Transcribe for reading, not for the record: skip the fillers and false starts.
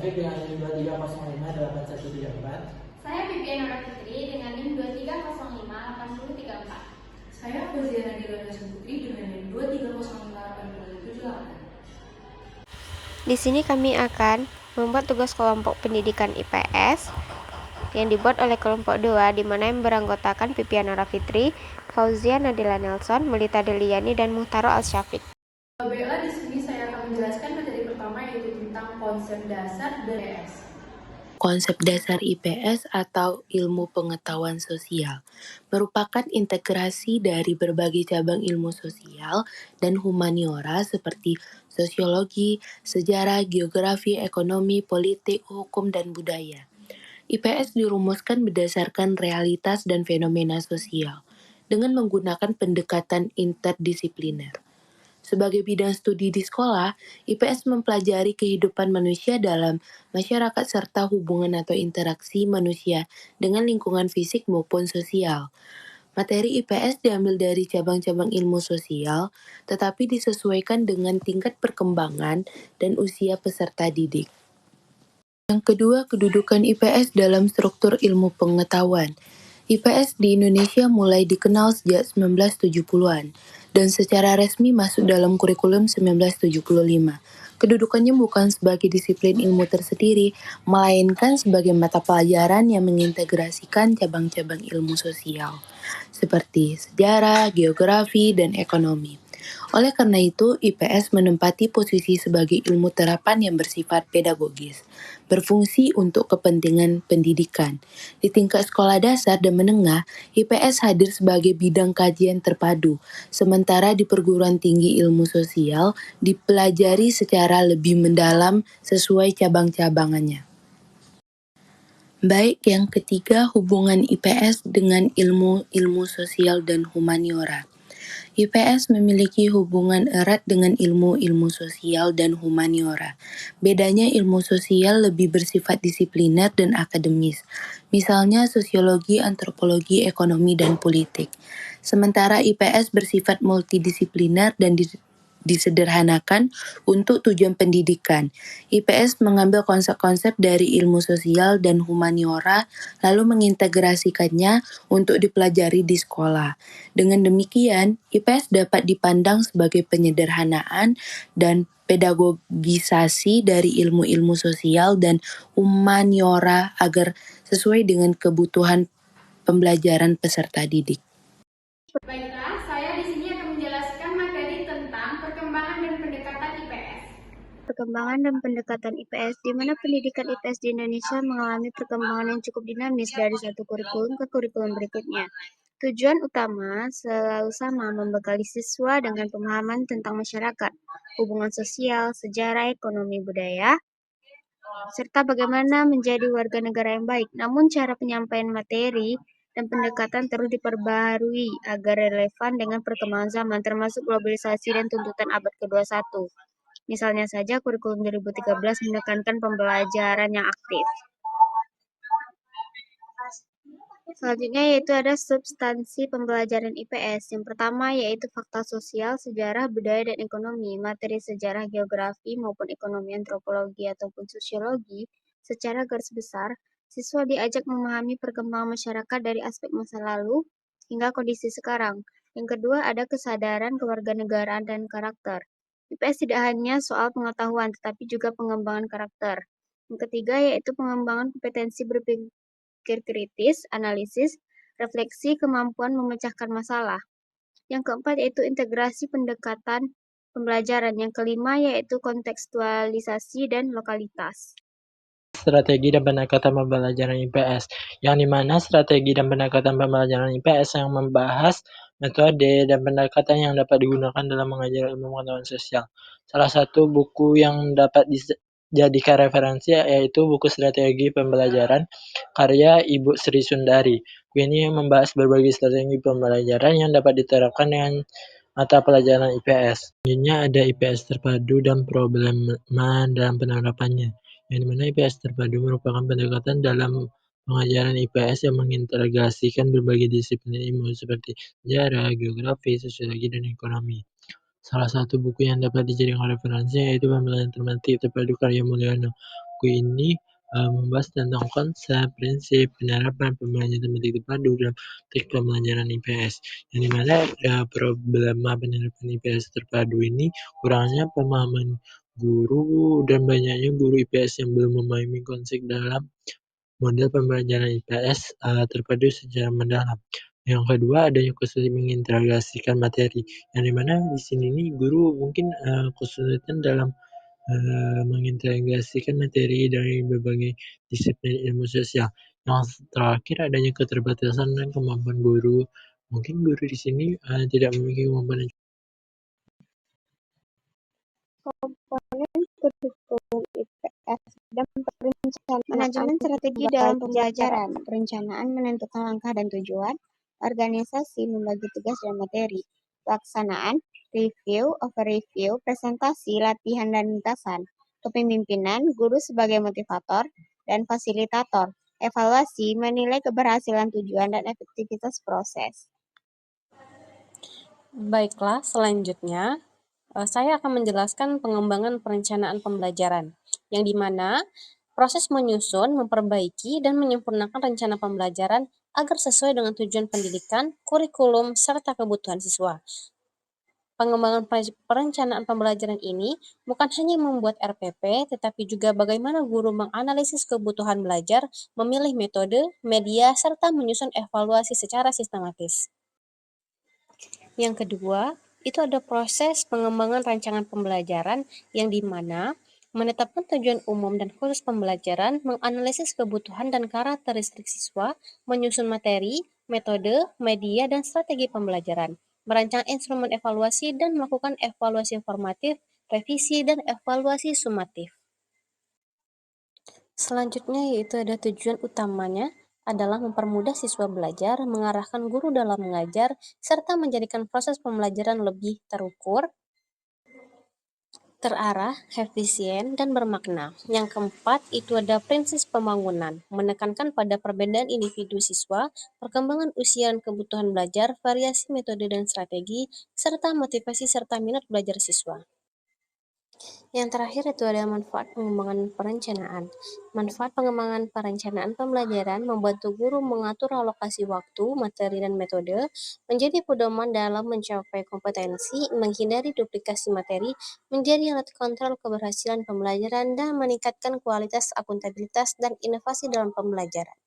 Syafiq dengan NIM 23058134. Saya Vivian Fitri dengan NIM 23058034. Saya Fauzia Nadila Putri dengan NIM 23058078. Di sini kami akan membuat tugas kelompok pendidikan IPS yang dibuat oleh kelompok 2, di mana yang beranggotakan Vivian Fitri, Fauzia Nadila Nelson, Melita Deliani, dan Muhtaro Al-Syafiq. Bella, di sini saya akan menjelaskan materi pertama, yaitu tentang konsep dasar dan IPS. Konsep dasar IPS atau ilmu pengetahuan sosial merupakan integrasi dari berbagai cabang ilmu sosial dan humaniora seperti sosiologi, sejarah, geografi, ekonomi, politik, hukum, dan budaya. IPS dirumuskan berdasarkan realitas dan fenomena sosial dengan menggunakan pendekatan interdisipliner. Sebagai bidang studi di sekolah, IPS mempelajari kehidupan manusia dalam masyarakat serta hubungan atau interaksi manusia dengan lingkungan fisik maupun sosial. Materi IPS diambil dari cabang-cabang ilmu sosial, tetapi disesuaikan dengan tingkat perkembangan dan usia peserta didik. Yang kedua, kedudukan IPS dalam struktur ilmu pengetahuan. IPS di Indonesia mulai dikenal sejak 1970-an dan secara resmi masuk dalam kurikulum 1975. Kedudukannya bukan sebagai disiplin ilmu tersendiri, melainkan sebagai mata pelajaran yang mengintegrasikan cabang-cabang ilmu sosial, seperti sejarah, geografi, dan ekonomi. Oleh karena itu, IPS menempati posisi sebagai ilmu terapan yang bersifat pedagogis, berfungsi untuk kepentingan pendidikan. Di tingkat sekolah dasar dan menengah, IPS hadir sebagai bidang kajian terpadu, sementara di perguruan tinggi ilmu sosial dipelajari secara lebih mendalam sesuai cabang-cabangannya. Baik, yang ketiga, hubungan IPS dengan ilmu sosial dan humaniora. IPS memiliki hubungan erat dengan ilmu sosial dan humaniora. Bedanya ilmu sosial lebih bersifat disipliner dan akademis, misalnya sosiologi, antropologi, ekonomi, dan politik. Sementara IPS bersifat multidisipliner dan disederhanakan untuk tujuan pendidikan. IPS mengambil konsep-konsep dari ilmu sosial dan humaniora lalu mengintegrasikannya untuk dipelajari di sekolah. Dengan demikian, IPS dapat dipandang sebagai penyederhanaan dan pedagogisasi dari ilmu-ilmu sosial dan humaniora agar sesuai dengan kebutuhan pembelajaran peserta didik. Baiklah, saya di sini akan menjelaskan materi tentang perkembangan dan pendekatan IPS. Perkembangan dan pendekatan IPS, di mana pendidikan IPS di Indonesia mengalami perkembangan yang cukup dinamis dari satu kurikulum ke kurikulum berikutnya. Tujuan utama selalu sama, membekali siswa dengan pemahaman tentang masyarakat, hubungan sosial, sejarah, ekonomi, budaya, serta bagaimana menjadi warga negara yang baik. Namun cara penyampaian materi dan pendekatan terus diperbaharui agar relevan dengan perkembangan zaman, termasuk globalisasi dan tuntutan abad ke-21. Misalnya saja, kurikulum 2013 menekankan pembelajaran yang aktif. Selanjutnya yaitu ada substansi pembelajaran IPS. Yang pertama yaitu fakta sosial, sejarah, budaya, dan ekonomi. Materi sejarah, geografi, maupun ekonomi, antropologi, ataupun sosiologi. Secara garis besar, siswa diajak memahami perkembangan masyarakat dari aspek masa lalu hingga kondisi sekarang. Yang kedua ada kesadaran kewarganegaraan dan karakter. IPS tidak hanya soal pengetahuan, tetapi juga pengembangan karakter. Yang ketiga yaitu pengembangan kompetensi berpikir kritis, analisis, refleksi, kemampuan memecahkan masalah. Yang keempat yaitu integrasi pendekatan pembelajaran. Yang kelima yaitu kontekstualisasi dan lokalitas. Strategi dan pendekatan pembelajaran IPS, yang dimana strategi dan pendekatan pembelajaran IPS yang membahas metode dan pendekatan yang dapat digunakan dalam mengajar ilmu pengetahuan sosial. Salah satu buku yang dapat dijadikan referensi yaitu buku Strategi Pembelajaran karya Ibu Sri Sundari. Buku ini membahas berbagai strategi pembelajaran yang dapat diterapkan dengan mata pelajaran IPS. Selanjutnya ada IPS terpadu dan problema dalam penerapannya, yang dimana IPS terpadu merupakan pendekatan dalam pengajaran IPS yang mengintegrasikan berbagai disiplin ilmu seperti sejarah, geografi, sosiologi, dan ekonomi. Salah satu buku yang dapat dijadikan referensi yaitu Pembelajaran Alternatif Terpadu karya Mulyono. Buku ini membahas tentang konsep, prinsip, penerapan pembelajaran tematik terpadu dalam teks pembelajaran IPS. Yang dimana problema penerapan IPS terpadu ini kurangnya pemahaman guru dan banyaknya guru IPS yang belum memahami konsep dalam model pembelajaran IPS terpadu secara mendalam. Yang kedua, adanya kesulitan mengintegrasikan materi. Yang dimana di sini nih guru mungkin kesulitan dalam mengintegrasikan materi dari berbagai disiplin ilmu sosial. Yang terakhir, adanya keterbatasan dan kemampuan guru. Mungkin guru di sini tidak memiliki kemampuan yang Komponen kurikulum IPS dan perencanaan manajemen strategi dalam pembelajaran. Perencanaan menentukan langkah dan tujuan, organisasi membagi tugas dan materi, pelaksanaan, review, overreview, presentasi, latihan dan lintasan, kepemimpinan, guru sebagai motivator dan fasilitator, evaluasi, menilai keberhasilan tujuan dan efektivitas proses. Baiklah, selanjutnya saya akan menjelaskan pengembangan perencanaan pembelajaran, yang dimana proses menyusun, memperbaiki, dan menyempurnakan rencana pembelajaran agar sesuai dengan tujuan pendidikan, kurikulum, serta kebutuhan siswa. Pengembangan perencanaan pembelajaran ini bukan hanya membuat RPP, tetapi juga bagaimana guru menganalisis kebutuhan belajar, memilih metode, media, serta menyusun evaluasi secara sistematis. Yang kedua, itu ada proses pengembangan rancangan pembelajaran yang dimana menetapkan tujuan umum dan khusus pembelajaran, menganalisis kebutuhan dan karakteristik siswa, menyusun materi, metode, media, dan strategi pembelajaran, merancang instrumen evaluasi dan melakukan evaluasi formatif, revisi, dan evaluasi sumatif. Selanjutnya yaitu ada tujuan utamanya adalah mempermudah siswa belajar, mengarahkan guru dalam mengajar, serta menjadikan proses pembelajaran lebih terukur, terarah, efisien, dan bermakna. Yang keempat, itu ada prinsip pembangunan, menekankan pada perbedaan individu siswa, perkembangan usia dan kebutuhan belajar, variasi metode dan strategi, serta motivasi serta minat belajar siswa. Yang terakhir itu ada manfaat pengembangan perencanaan. Manfaat pengembangan perencanaan pembelajaran membantu guru mengatur alokasi waktu, materi, dan metode, menjadi pedoman dalam mencapai kompetensi, menghindari duplikasi materi, menjadi alat kontrol keberhasilan pembelajaran, dan meningkatkan kualitas akuntabilitas dan inovasi dalam pembelajaran.